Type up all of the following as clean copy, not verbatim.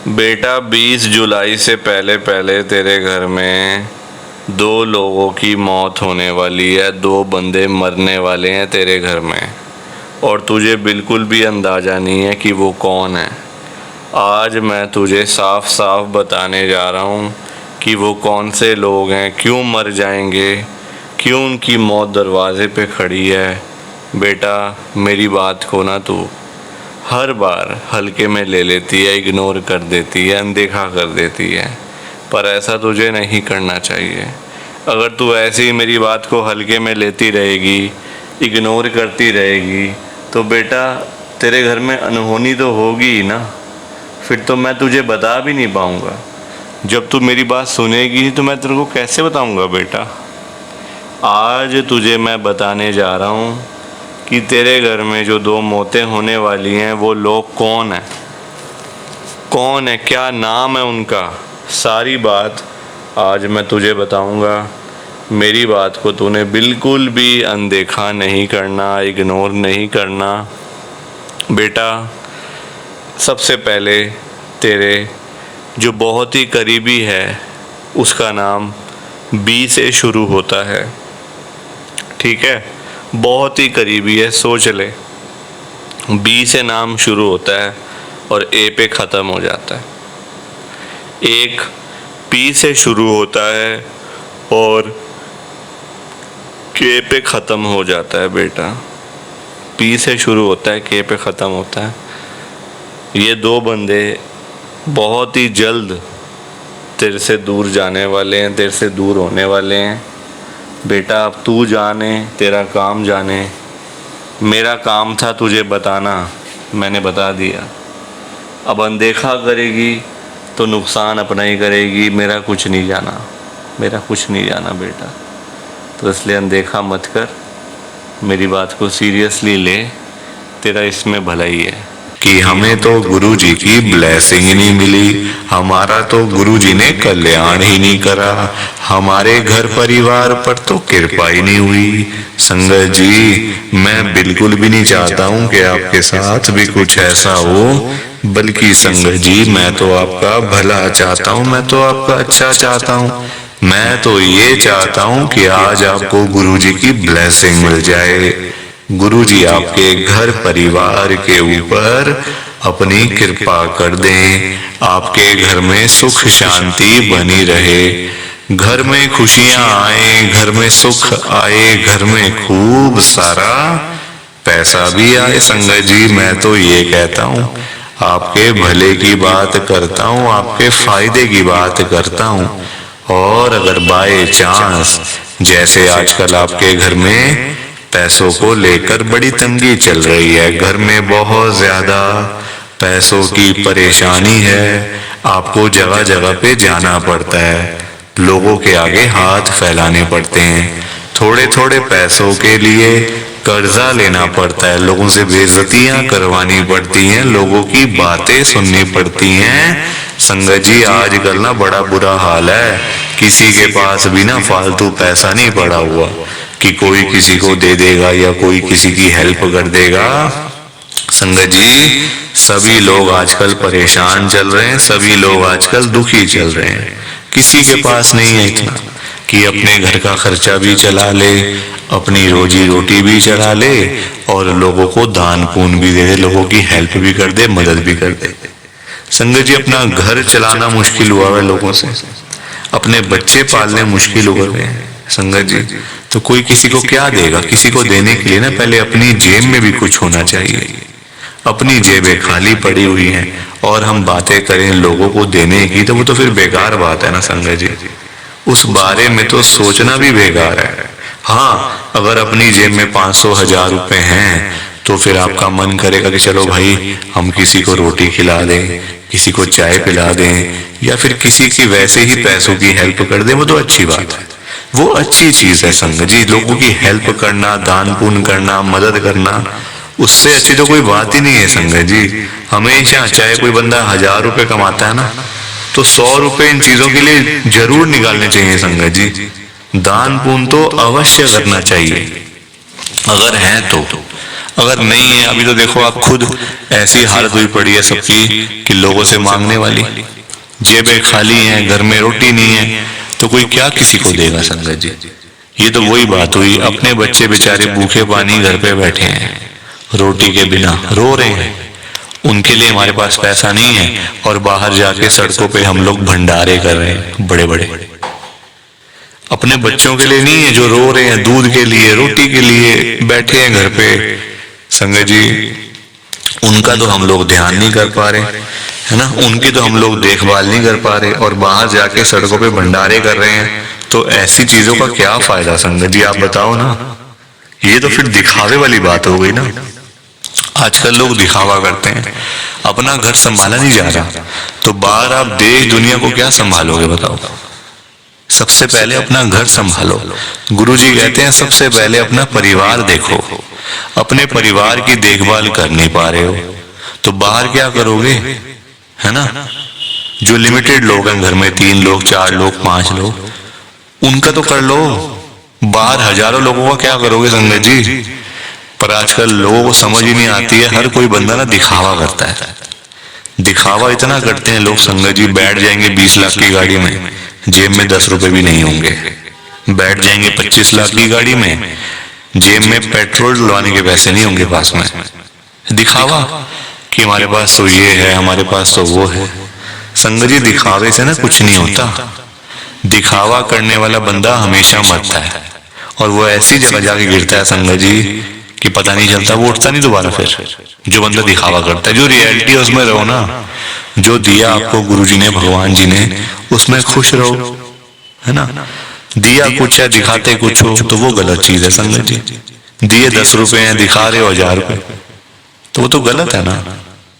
बेटा 20 जुलाई से पहले पहले तेरे घर में 2 लोगों की मौत होने वाली है। 2 बंदे मरने वाले हैं तेरे घर में, और तुझे बिल्कुल भी अंदाज़ा नहीं है कि वो कौन है। आज मैं तुझे साफ साफ बताने जा रहा हूँ कि वो कौन से लोग हैं, क्यों मर जाएंगे, क्यों उनकी मौत दरवाज़े पे खड़ी है। बेटा मेरी बात को ना तू हर बार हल्के में ले लेती है, इग्नोर कर देती है, अनदेखा कर देती है, पर ऐसा तुझे नहीं करना चाहिए। अगर तू ऐसे ही मेरी बात को हल्के में लेती रहेगी, इग्नोर करती रहेगी, तो बेटा तेरे घर में अनहोनी तो होगी ही ना। फिर तो मैं तुझे बता भी नहीं पाऊँगा। जब तू मेरी बात सुनेगी तो मैं तेरे को कैसे बताऊँगा बेटा। आज तुझे मैं बताने जा रहा हूँ कि तेरे घर में जो 2 मौतें होने वाली हैं वो लोग कौन है, कौन है, क्या नाम है उनका, सारी बात आज मैं तुझे बताऊंगा। मेरी बात को तूने बिल्कुल भी अनदेखा नहीं करना, इग्नोर नहीं करना। बेटा सबसे पहले तेरे जो बहुत ही करीबी है उसका नाम बी से शुरू होता है, ठीक है, बहुत ही करीबी है, सोच ले। बी से नाम शुरू होता है और ए पे ख़त्म हो जाता है। एक पी से शुरू होता है और के पे ख़त्म हो जाता है। बेटा पी से शुरू होता है, के पे ख़त्म होता है। ये 2 बंदे बहुत ही जल्द तेरे से दूर जाने वाले हैं, तेरे से दूर होने वाले हैं। बेटा अब तू जाने, तेरा काम जाने। मेरा काम था तुझे बताना, मैंने बता दिया। अब अनदेखा करेगी तो नुकसान अपना ही करेगी, मेरा कुछ नहीं जाना, मेरा कुछ नहीं जाना बेटा। तो इसलिए अनदेखा मत कर, मेरी बात को सीरियसली ले, तेरा इसमें भलाई है। कि हमें तो गुरुजी की ब्लेसिंग ही नहीं मिली, हमारा तो गुरुजी ने कल्याण ही नहीं करा, हमारे घर परिवार पर तो कृपा ही नहीं हुई। संगत जी मैं बिल्कुल भी नहीं चाहता हूँ कि आपके साथ भी कुछ ऐसा हो, बल्कि संगत जी मैं तो आपका भला चाहता हूँ, मैं तो आपका अच्छा चाहता हूँ। मैं तो ये चाहता हूँ कि आज आपको गुरुजी की ब्लेसिंग मिल जाए, गुरुजी आपके घर परिवार के ऊपर अपनी कृपा कर दें, आपके घर में सुख शांति बनी रहे, घर में खुशियां आए, घर में सुख आए, घर में खूब सारा पैसा भी आए। संगत जी मैं तो ये कहता हूँ, आपके भले की बात करता हूँ, आपके फायदे की बात करता हूँ। और अगर बाय चांस जैसे आजकल आपके घर में पैसों को लेकर बड़ी तंगी चल रही है, घर में बहुत ज्यादा पैसों की परेशानी है, आपको जगह जगह पे जाना पड़ता है, लोगों के आगे हाथ फैलाने पड़ते हैं, थोड़े थोड़े पैसों के लिए कर्जा लेना पड़ता है, लोगों से बेइज्जतियां करवानी पड़ती हैं, लोगों की बातें सुननी पड़ती हैं। संगत जी आजकल ना बड़ा बुरा हाल है, किसी के पास भी ना फालतू पैसा नहीं पड़ा हुआ कि कोई किसी को दे देगा या कोई किसी की हेल्प कर देगा। संगत जी सभी लोग आजकल परेशान चल रहे हैं, सभी लोग आजकल दुखी चल रहे हैं, किसी के पास नहीं है इतना कि अपने घर का खर्चा भी चला ले, अपनी रोजी रोटी भी चला ले और लोगों को दान पुण्य भी दे दे, लोगों की हेल्प भी कर दे, मदद भी कर दे। संगत जी अपना घर चलाना मुश्किल हुआ है लोगों से, अपने बच्चे पालने मुश्किल हो गए हैं। संगत जी तो कोई किसी को क्या देगा, किसी को देने के लिए ना पहले अपनी जेब में भी कुछ होना चाहिए। अपनी जेबें खाली पड़ी हुई हैं और हम बातें करें लोगों को देने की, तो वो तो फिर बेकार बात है ना संगत जी, उस बारे में तो सोचना भी बेकार है। हाँ अगर अपनी जेब में 500-1000 रुपए हैं तो फिर आपका मन करेगा कि चलो भाई हम किसी को रोटी खिला दें, किसी को चाय पिला दें, या फिर किसी की वैसे ही पैसों की हेल्प कर दें, वो तो अच्छी बात है, वो अच्छी चीज है संगत जी। लोगों की हेल्प करना, दान पुण्य करना, मदद करना, उससे अच्छी तो कोई बात ही नहीं है संगत जी। हमेशा चाहे कोई बंदा 1000 रुपए कमाता है ना, तो 100 रुपए इन चीजों के लिए जरूर निकालने चाहिए संगत जी। दान पुण्य तो अवश्य करना चाहिए अगर है तो। अगर नहीं है, अभी तो देखो आप खुद, ऐसी हालत हुई पड़ी है सबकी कि लोगों से मांगने वाली, जेबें खाली हैं, घर में रोटी नहीं है, तो कोई क्या किसी को देगा संगत जी। ये तो वही बात हुई, अपने बच्चे बेचारे भूखे पानी घर पे बैठे हैं, रोटी के बिना रो रहे हैं, उनके लिए हमारे पास पैसा नहीं है, और बाहर जाके सड़कों पे हम लोग भंडारे कर रहे हैं बड़े बड़े। अपने बच्चों के लिए नहीं है जो रो रहे हैं, दूध के लिए, रोटी के लिए बैठे हैं घर पे संगत जी, उनका तो हम लोग ध्यान नहीं कर पा रहे, है ना, उनकी तो हम लोग देखभाल नहीं कर पा रहे, और बाहर जाके सड़कों पे भंडारे कर रहे हैं। तो ऐसी चीजों का क्या फायदा संगत जी, आप बताओ ना। ये तो फिर दिखावे वाली बात हो गई ना। आजकल लोग दिखावा करते हैं, अपना घर संभाला नहीं जा रहा, तो बाहर आप देश दुनिया को क्या संभालोगे बताओ। सबसे पहले अपना घर संभालो। गुरुजी कहते हैं सबसे पहले अपना परिवार देखो। अपने परिवार की देखभाल कर नहीं पा रहे हो तो बाहर क्या करोगे, है ना। जो लिमिटेड लोग हैं घर में, 3 लोग, 4 लोग, 5 लोग, उनका तो कर लो, बाहर हजारों लोगों का क्या करोगे संगत जी। पर आजकल लोगों को समझ ही नहीं आती है, हर कोई बंदा ना दिखावा करता है। दिखावा इतना करते हैं लोग संगत जी, बैठ जाएंगे 20 लाख की गाड़ी में, जेब में 10 रुपए भी नहीं होंगे। बैठ जाएंगे 25 लाख की गाड़ी में, जेब में पेट्रोल डलवाने के पैसे नहीं होंगे पास में। दिखावा कि हमारे पास तो ये है, हमारे पास तो वो है। संगत जी दिखावे से ना कुछ नहीं होता। दिखावा करने वाला बंदा हमेशा मरता है, और वो ऐसी जगह जाके गिरता है संगत जी कि पता नहीं चलता, वो उठता नहीं दोबारा फिर। जो बंदा दिखावा करता है, जो रियलिटी है उसमें रहो ना। जो दिया आपको गुरुजी ने, भगवान जी ने, उसमें खुश रहो, है ना। दिया कुछ है, दिखाते कुछ हो, तो वो गलत चीज है संगत जी। दिए 10 रुपए हैं, दिखा रहे हो 1000 रुपए, तो वो तो गलत है ना।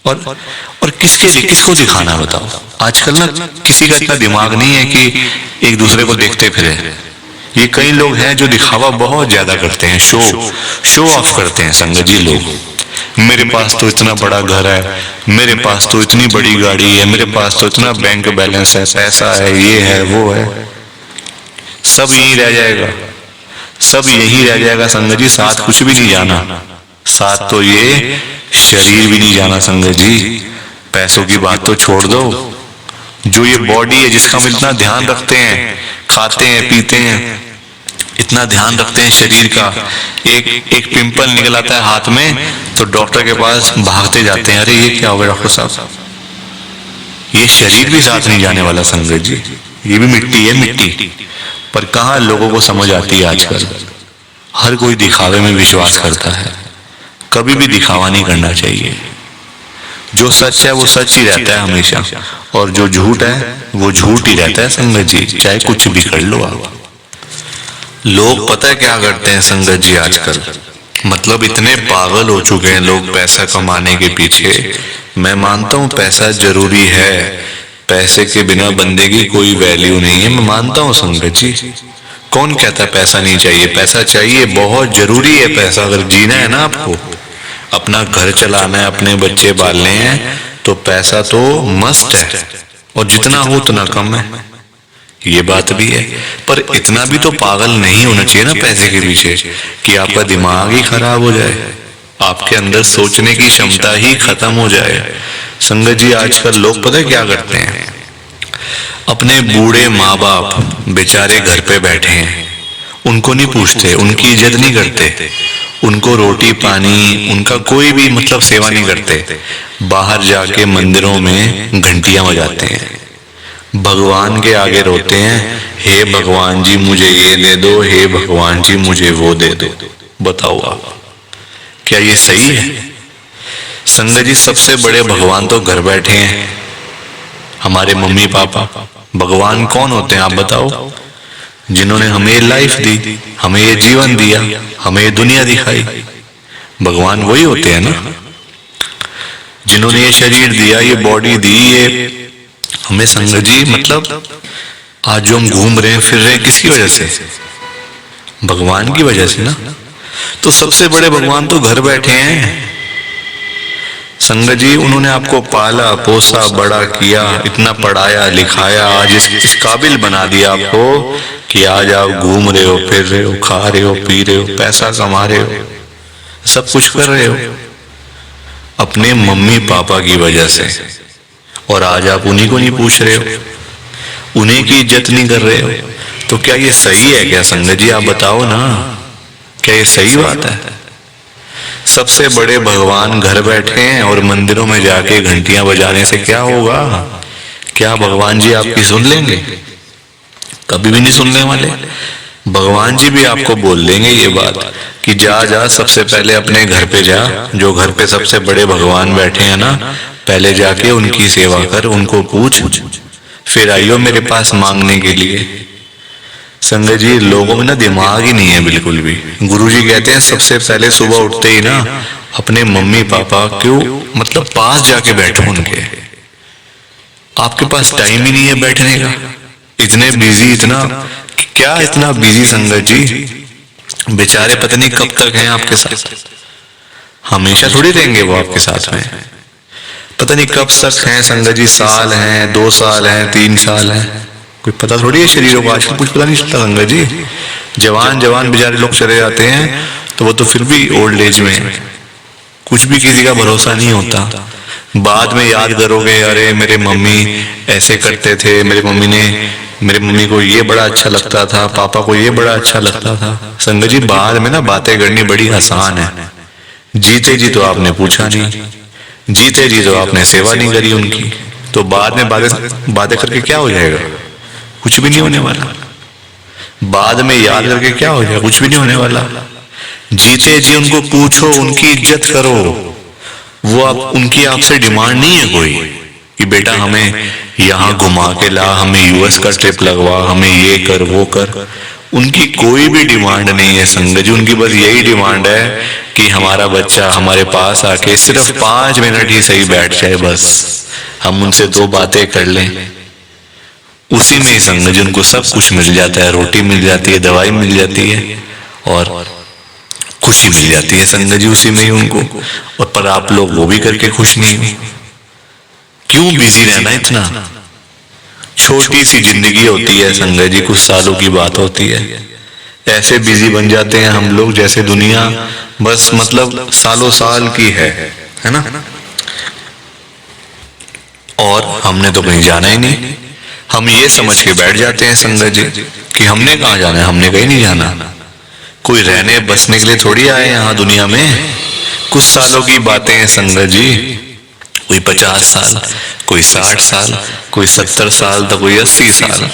और किसके लिए, किसको दिखाना बताओ। आजकल ना किसी का इतना दिमाग नहीं है कि एक दूसरे को देखते फिरे। ये कई लोग हैं जो दिखावा बहुत ज्यादा करते हैं, शो ऑफ करते हैं संगत जी लोग। मेरे पास तो इतना बड़ा घर है, मेरे पास तो इतनी बड़ी गाड़ी है, मेरे पास तो इतना बैंक बैलेंस है, पैसा है, ये है वो है। सब यही रह जाएगा, सब यही रह जाएगा संगत जी। साथ कुछ भी नहीं जाना, साथ तो ये शरीर भी नहीं जाना संगत जी। पैसों की बात तो छोड़ दो, जो ये बॉडी है जिसका हम इतना ध्यान रखते हैं, खाते हैं पीते हैं, इतना ध्यान रखते हैं शरीर का, एक पिंपल निकल आता है हाथ में तो डॉक्टर के पास भागते जाते हैं, अरे ये क्या हो गया डॉक्टर साहब। ये शरीर भी साथ नहीं जाने वाला संगत जी, ये भी मिट्टी है, मिट्टी। पर कहाँ लोगों को समझ आती है आजकल। हर कोई दिखावे में विश्वास करता है, कभी भी दिखावा नहीं करना चाहिए। जो सच है वो सच ही रहता है हमेशा, और जो झूठ है वो झूठ ही रहता है संगत जी, चाहे कुछ भी कर लो आप। लोग पता है क्या करते हैं संगत जी आजकल, मतलब इतने पागल हो चुके हैं लोग पैसा कमाने के पीछे। मैं मानता हूँ पैसा जरूरी है, पैसे के बिना बंदे की कोई वैल्यू नहीं है, मैं मानता हूँ संगत जी। कौन कहता है पैसा नहीं चाहिए, पैसा चाहिए, बहुत जरूरी है पैसा। अगर जीना है ना आपको, अपना घर चलाना है, अपने बच्चे पालने हैं, तो पैसा तो मस्त है, और जितना हो उतना कम है, ये बात भी है। पर इतना भी तो पागल नहीं होना चाहिए ना पैसे के पीछे कि आपका दिमाग ही खराब हो जाए, आपके अंदर सोचने की क्षमता ही खत्म हो जाए। संगत जी आजकल लोग पता है क्या करते हैं, अपने बूढ़े माँ बाप बेचारे घर पे बैठे हैं, उनको नहीं पूछते, उनकी इज्जत नहीं करते, उनको रोटी पानी, उनका कोई भी मतलब सेवा नहीं करते। बाहर जाके मंदिरों में घंटियां बजाते हैं, भगवान के आगे रोते हैं, हे भगवान जी मुझे ये दे दो, हे भगवान जी मुझे वो दे दो। बताओ आप, क्या ये सही है? संगत जी सबसे बड़े भगवान तो घर बैठे हैं, हमारे मम्मी पापा। भगवान कौन होते हैं आप बताओ? जिन्होंने हमें लाइफ दी, हमें ये जीवन दिया, हमें ये दुनिया दिखाई, भगवान वही होते हैं ना। जिन्होंने ये शरीर दिया, ये बॉडी दी, ये हमें संगत जी मतलब आज जो हम घूम रहे हैं फिर रहे हैं किसकी वजह से? भगवान की वजह से ना। तो सबसे बड़े भगवान तो घर बैठे हैं संगत जी। उन्होंने आपको पाला पोसा बड़ा किया, इतना पढ़ाया लिखाया, आज इस काबिल बना दिया आपको कि आज आप घूम रहे हो, फिर रहे हो, खा रहे हो, पी रहे हो, पैसा कमा रहे हो, सब कुछ कर रहे हो अपने मम्मी पापा की वजह से, और आज आप उन्हीं को नहीं पूछ रहे हो, उन्हीं की इज्जत नहीं कर रहे हो। तो क्या ये सही है क्या संगत जी? आप बताओ ना, क्या ये सही बात है? सबसे बड़े भगवान घर बैठे हैं और मंदिरों में जाके घंटियां बजाने से क्या होगा? क्या भगवान जी आपकी सुन लेंगे? कभी भी नहीं सुनने वाले। भगवान जी भी आपको बोल देंगे ये बात कि जा जा, सबसे पहले अपने घर पे जा, जो घर पे सबसे बड़े भगवान बैठे हैं ना, पहले जाके उनकी सेवा कर, उनको पूछ, फिर आइयो मेरे पास मांगने के लिए। संगत जी, लोगों में ना दिमाग ही नहीं है बिल्कुल भी। गुरुजी कहते हैं सबसे पहले सुबह उठते ही ना अपने मम्मी पापा क्यों मतलब पास जाके बैठो उनके। आपके पास टाइम ही नहीं है बैठने का, इतने बिजी, इतना क्या इतना बिजी संगत जी, बेचारे पता नहीं कब तक हैं आपके साथ, हमेशा थोड़ी रहेंगे वो आपके साथ में, पता नहीं कब तक हैं संगत जी, साल हैं, 2 साल हैं, 3 साल हैं, कोई पता थोड़ी है शरीरों का। आजकल कुछ पता नहीं चलता संगत जी, जवान जवान बेचारे लोग चले जाते हैं तो वो तो फिर भी ओल्ड एज में, कुछ भी किसी का भरोसा नहीं होता। बाद में याद करोगे, अरे मेरे मम्मी ऐसे करते थे, मेरे मम्मी को ये बड़ा अच्छा लगता था, पापा को ये बड़ा अच्छा लगता था। संगत जी, बाद में ना बातें करनी बड़ी आसान है, जीते जी तो आपने पूछा नहीं, जीते जी तो आपने सेवा नहीं करी उनकी, तो बाद में बातें करके क्या हो जाएगा? कुछ भी नहीं होने वाला। बाद में याद करके क्या हो जाएगा? कुछ भी नहीं होने वाला। जीते जी उनको पूछो, उनकी इज्जत करो। वो आप उनकी आपसे डिमांड नहीं है कोई कि बेटा हमें यहाँ घुमा के ला, हमें यूएस का ट्रिप लगवा, हमें ये कर वो कर। उनकी कोई भी डिमांड नहीं है संगत जी, उनकी बस यही डिमांड है कि हमारा बच्चा हमारे पास आके सिर्फ 5 मिनट ही सही बैठ जाए, बस हम उनसे 2 बातें कर लें। उसी में ही संगत जी उनको सब कुछ मिल जाता है, रोटी मिल जाती है, दवाई मिल जाती है और खुशी मिल जाती है संगत जी, उसी में ही उनको। और पर आप लोग वो भी करके खुश नहीं हो। क्यों बिजी रहना इतना? छोटी सी जिंदगी होती है संगत जी, कुछ सालों की बात होती है। ऐसे बिजी बन जाते हैं हम लोग जैसे दुनिया बस मतलब सालों साल की है ना। और हमने तो कहीं जाना ही नहीं, हम ये समझ के बैठ जाते हैं संगत जी कि हमने कहाँ जाना है, हमने कहीं नहीं जाना। कोई रहने बसने के लिए थोड़ी आए यहाँ दुनिया में। कुछ सालों की बातें हैं संगत जी, कोई 50 साल, कोई 60 साल, कोई 70 साल, तो कोई 80 साल,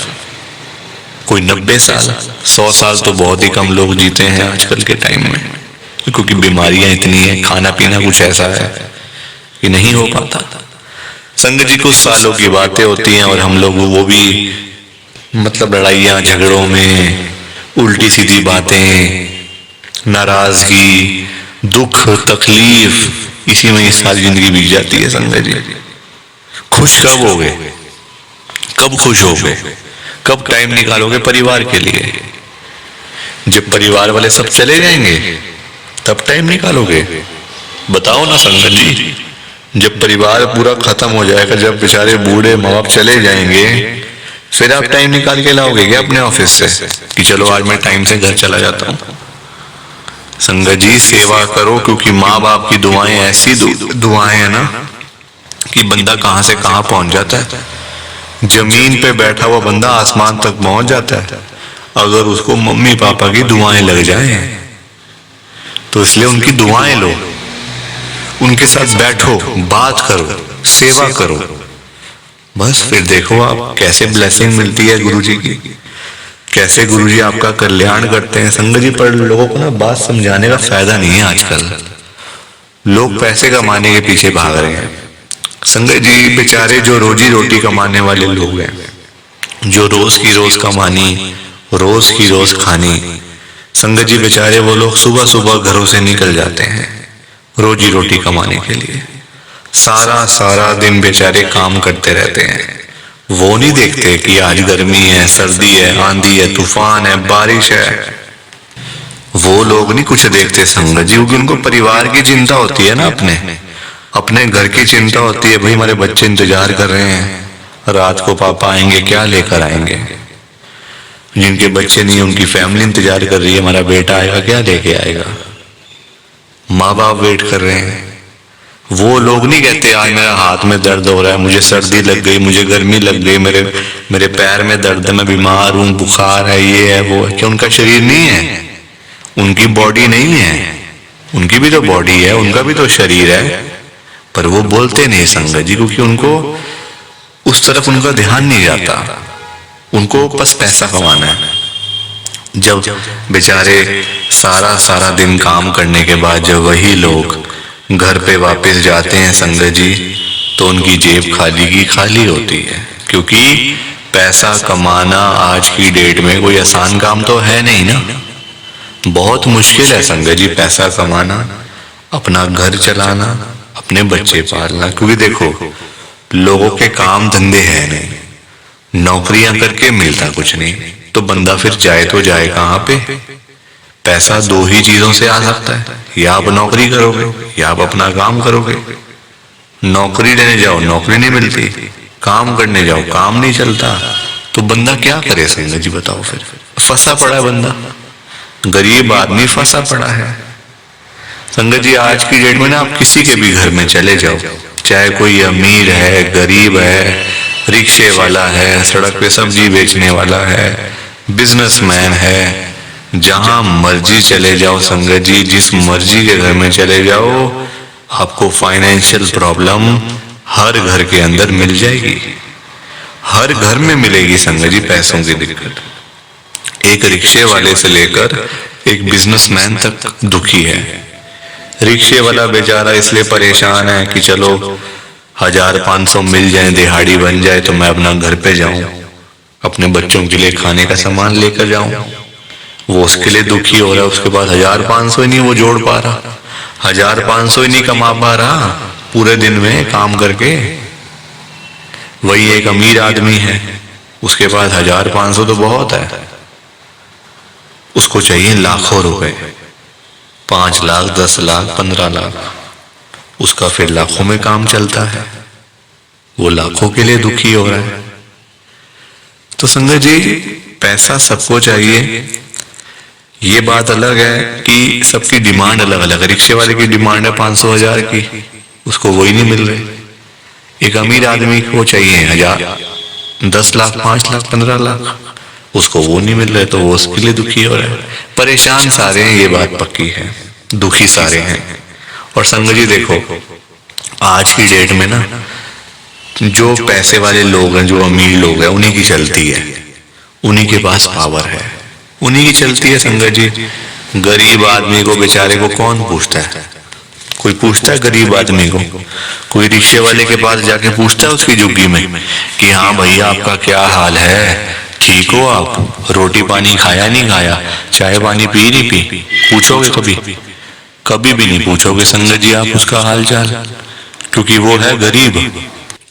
कोई 90 साल, 100 साल तो बहुत ही कम लोग जीते हैं आजकल के टाइम में, क्योंकि बीमारियां इतनी है, खाना पीना कुछ ऐसा है कि नहीं हो पाता। संगत जी, कुछ सालों की बातें होती हैं और हम लोग वो भी मतलब लड़ाइयाँ झगड़ों में, उल्टी सीधी बातें, नाराजगी, दुख, तकलीफ, इसी में सारी जिंदगी बीत जाती है संगत जी। खुश कब होगे? कब खुश होगे? कब टाइम निकालोगे परिवार के लिए? जब परिवार वाले सब चले जाएंगे तब टाइम निकालोगे? बताओ ना संगत जी। जब परिवार पूरा खत्म हो जाएगा, जब बेचारे बूढ़े माँ बाप चले जाएंगे, फिर आप टाइम निकाल के लाओगे क्या अपने ऑफिस से कि चलो आज मैं टाइम से घर चला जाता हूँ? संगत जी, सेवा करो, क्योंकि माँ बाप की दुआएं ऐसी दुआएं है ना कि बंदा कहाँ से कहाँ पहुंच जाता है। जमीन पे बैठा हुआ बंदा आसमान तक पहुंच जाता है अगर उसको मम्मी पापा की दुआएं लग जाए। तो इसलिए उनकी दुआएं लो, उनके साथ बैठो, बात करो, सेवा करो, बस फिर देखो आप कैसे ब्लेसिंग मिलती है गुरुजी की, कैसे गुरुजी आपका कल्याण करते हैं। संगत जी, पर लोगों को ना बात समझाने का फायदा नहीं है आजकल। लोग पैसे कमाने के पीछे भाग रहे हैं संगत जी। बेचारे जो रोजी रोटी कमाने वाले लोग हैं, जो रोज की रोज कमानी, रोज की रोज खानी, संगत जी बेचारे वो लोग सुबह सुबह घरों से निकल जाते हैं रोजी रोटी कमाने के लिए। सारा सारा दिन बेचारे काम करते रहते हैं। वो नहीं देखते कि आज गर्मी है, सर्दी है, आंधी है, तूफान है, बारिश है। वो लोग नहीं कुछ देखते संगत जी, क्योंकि उनको परिवार की चिंता होती है ना, अपने घर की चिंता होती है। भाई हमारे बच्चे इंतजार कर रहे हैं, रात को पापा आएंगे, क्या लेकर आएंगे। जिनके बच्चे नहीं, उनकी फैमिली इंतजार कर रही है, हमारा बेटा आएगा क्या लेके आएगा। माँ बाप वेट कर रहे हैं। वो लोग नहीं कहते आज मेरा हाथ में दर्द हो रहा है, मुझे सर्दी लग गई, मुझे गर्मी लग गई, मेरे पैर में दर्द है, मैं बीमार हूँ, बुखार है, ये है वो है। क्या उनका शरीर नहीं है? उनकी बॉडी नहीं है? उनकी भी तो बॉडी है, उनका भी तो शरीर है, पर वो बोलते नहीं संगत जी, क्योंकि उनको उस तरफ उनका ध्यान नहीं जाता। उनको बस पैसा कमाना है। जब बेचारे सारा दिन काम करने के बाद जब वही लोग घर पे वापस जाते हैं संगत जी, तो उनकी जेब खाली की खाली होती है। क्योंकि पैसा कमाना आज की डेट में कोई आसान काम तो है नहीं ना, बहुत मुश्किल है संगत जी पैसा कमाना, अपना घर चलाना, अपने बच्चे पालना। क्योंकि देखो लोगों के काम धंधे हैं नहीं, नौकरियां करके मिलता कुछ नहीं, तो बंदा फिर जाए तो जाए कहाँ पे? पैसा दो ही चीजों से आ सकता है, या आप नौकरी करोगे या आप अपना काम करोगे। नौकरी लेने जाओ नौकरी नहीं मिलती, काम करने जाओ काम नहीं चलता, तो बंदा क्या करे संगत जी बताओ? फिर फंसा पड़ा है बंदा, गरीब आदमी फंसा पड़ा है। संगत जी आज की डेट में ना आप किसी के भी घर में चले जाओ, चाहे कोई अमीर है, गरीब है, रिक्शे वाला है, सड़क पे सब्जी बेचने वाला है, बिजनेसमैन है, जहां मर्जी चले जाओ संगत जी, जिस मर्जी के घर में चले जाओ, आपको फाइनेंशियल प्रॉब्लम हर घर के अंदर मिल जाएगी, हर घर में मिलेगी संगत जी पैसों की दिक्कत। एक रिक्शे वाले से लेकर एक बिजनेसमैन तक दुखी है। रिक्शे वाला बेचारा इसलिए परेशान है कि चलो 1500 मिल जाए, दिहाड़ी बन जाए तो मैं अपना घर पे जाऊं, अपने बच्चों के लिए खाने का सामान लेकर जाऊं। वो उसके लिए दुखी हो रहा है, उसके पास 1500 ही नहीं वो जोड़ पा रहा, 1500 ही नहीं कमा पा रहा पूरे दिन में काम करके। वही एक अमीर आदमी है, उसके पास 1500 तो बहुत है, उसको चाहिए लाखों रुपए, 5 लाख 10 लाख 15 लाख, उसका फिर लाखों में काम चलता है, वो लाखों के लिए दुखी हो रहा है। तो संगत जी पैसा सबको चाहिए, ये बात अलग है कि सबकी डिमांड अलग अलग है। रिक्शे वाले की डिमांड है 500 1000 की, उसको वही नहीं मिल रही। एक अमीर आदमी को चाहिए 1000 10 लाख 5 लाख 15 लाख, उसको वो नहीं मिल रहे, तो वो उसके लिए दुखी हो रहा है। परेशान सारे हैं, ये बात पक्की है, दुखी सारे हैं। और संगत जी देखो आज की डेट में ना जो पैसे वाले लोग हैं, जो अमीर लोग हैं, उन्हीं की चलती है, उन्हीं के पास पावर है, उन्हीं की चलती है संगत जी। गरीब आदमी को बेचारे को कौन पूछता है? कोई पूछता है गरीब आदमी को? कोई रिक्शे वाले के पास जाके पूछता है उसकी झुग्गी में कि हाँ भैया आपका क्या हाल है, ठीक हो आप, रोटी पानी खाया नहीं खाया, चाय पानी पी नहीं पी? पूछोगे कभी? कभी भी नहीं पूछोगे संगत जी आप उसका हाल चाल, क्योंकि वो है गरीब,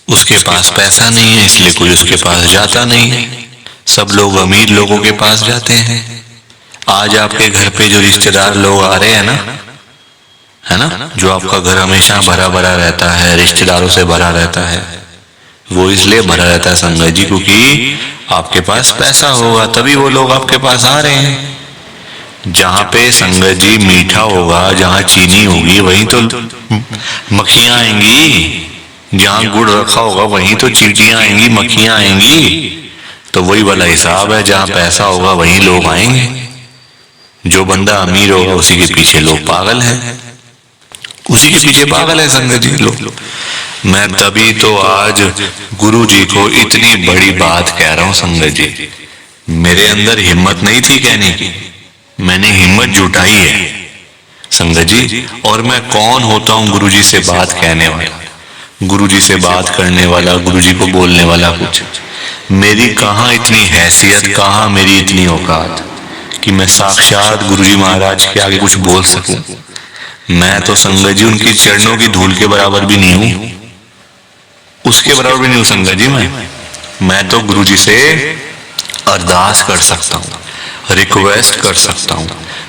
उसके पास पैसा नहीं है, इसलिए कोई उसके पास जाता नहीं है। सब लोग अमीर लोगों के पास जाते हैं। आज आपके घर पे जो रिश्तेदार लोग आ रहे हैं ना, है ना, जो आपका घर हमेशा भरा भरा रहता है, रिश्तेदारों से भरा रहता है, वो इसलिए भरा रहता है संगत जी क्योंकि आपके पास पैसा होगा, तभी वो लोग आपके पास आ रहे हैं। जहां पे संगत जी मीठा होगा, जहां चीनी होगी, वहीं तो मक्खियां आएंगी, जहां गुड़ रखा होगा वहीं तो चींटियां आएंगी, मक्खियां आएंगी। तो वही वाला हिसाब है, जहां पैसा होगा वहीं लोग आएंगे। जो बंदा अमीर होगा उसी के पीछे लोग पागल हैं, उसी के पीछे पागल है संगत जी लोग। मैं तभी तो आज गुरु जी को इतनी बड़ी बात कह रहा हूं संगत जी। मेरे अंदर हिम्मत नहीं थी कहने की, मैंने हिम्मत जुटाई है संगत जी। और मैं कौन होता हूं गुरु जी से बात कहने वाला, गुरु जी से बात करने वाला, गुरु जी को बोलने वाला? कुछ मेरी कहाँ इतनी हैसियत, कहाँ मेरी इतनी औकात कि मैं साक्षात गुरु जी महाराज के आगे कुछ बोल सकूं। मैं तो संगत जी उनकी चरणों की धूल के बराबर भी नहीं हूं, उसके बराबर भी नहीं हूं संगत जी। मैं तो गुरु जी से अरदास कर सकता हूँ, रिक्वेस्ट कर सकता हूँ,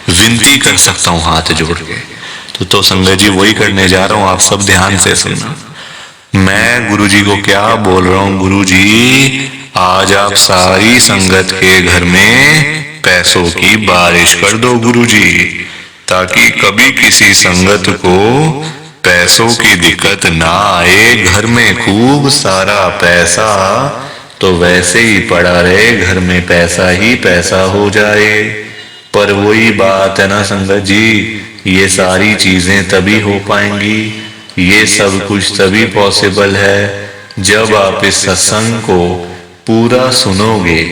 विनती कर सकता हूँ हाथ जोड़ के। तो संगत जी वही करने जा रहा हूँ, आप सब ध्यान से सुनना। मैं गुरु जी को क्या बोल रहा हूँ? गुरु जी आज आप सारी संगत के घर में पैसों की बारिश कर दो गुरु जी, ताकि कभी किसी संगत को पैसों की दिक्कत ना आए। घर में खूब सारा पैसा तो वैसे ही पड़ा रहे, घर में पैसा ही पैसा हो जाए। पर वही बात है ना संगत जी, ये सारी चीजें तभी हो पाएंगी, ये सब कुछ तभी पॉसिबल है जब आप इस सत्संग को पूरा सुनोगे,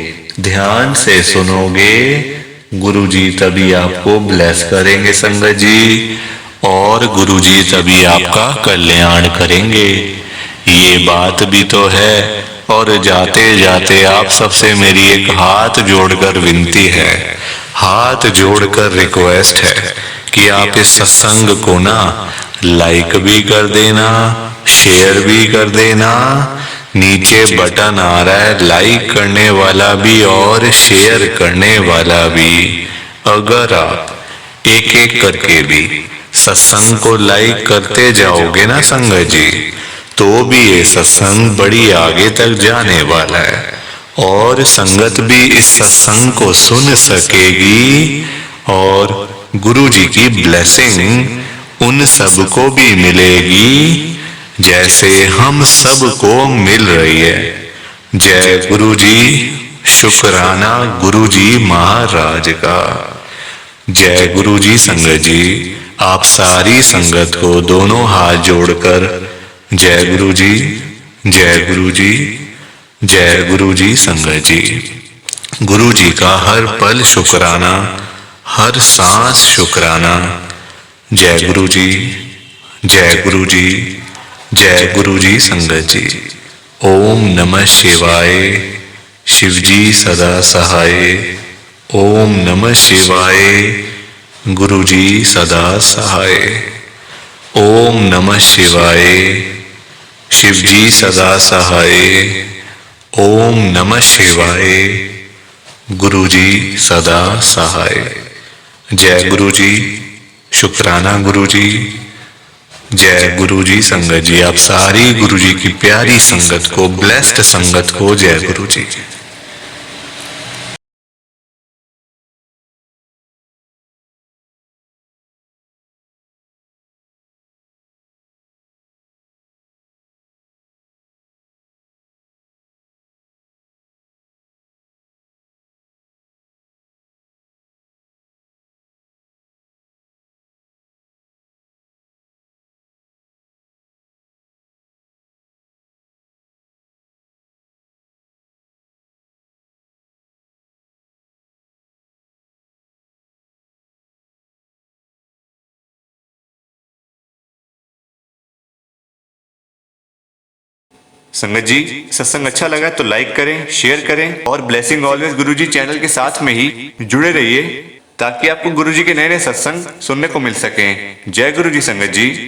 ध्यान से सुनोगे। गुरुजी तभी आपको ब्लेस करेंगे संगत जी, और गुरुजी तभी आपका कल्याण करेंगे। ये बात भी तो है। और जाते जाते आप सबसे मेरी एक हाथ जोड़कर विनती है, हाथ जोड़कर रिक्वेस्ट है कि आप इस सत्संग को ना लाइक भी कर देना, शेयर भी कर देना। नीचे बटन आ रहा है लाइक करने वाला भी और शेयर करने वाला भी। अगर आप एक एक करके भी सत्संग को लाइक करते जाओगे ना संगत जी, तो भी ये सत्संग बड़ी आगे तक जाने वाला है और संगत भी इस सत्संग को सुन सकेगी और गुरु जी की ब्लेसिंग उन सबको भी मिलेगी जैसे हम सबको मिल रही है। जय गुरु जी, शुक्राना गुरु जी महाराज का। जय गुरु जी संगत जी, आप सारी संगत को दोनों हाथ जोड़कर जय गुरु जी, जय गुरु जी, जय गुरु जी संगत जी। गुरु जी का हर पल शुक्राना, हर सांस शुक्राना। जय गुरु जी, जय गुरु जी, जय गुरु जी संगत जी। ओम नमः शिवाय। शिव जी सदा सहाय। ओम नमः शिवाय। गुरु जी सदा सहाय। ओम नमः शिवाय। शिव जी सदा सहाय। ओम नमः शिवाय। गुरु जी सदा सहाय। जय गुरु जी, शुक्राना गुरु जी। जय गुरु जी संगत जी, आप सारी गुरु जी की प्यारी संगत को, ब्लेस्ड संगत को जय गुरु जी। संगत जी, सत्संग अच्छा लगा तो लाइक करें, शेयर करें और ब्लेसिंग ऑलवेज गुरुजी चैनल के साथ में ही जुड़े रहिए ताकि आपको गुरुजी के नए नए सत्संग सुनने को मिल सकें। जय गुरुजी संगत जी।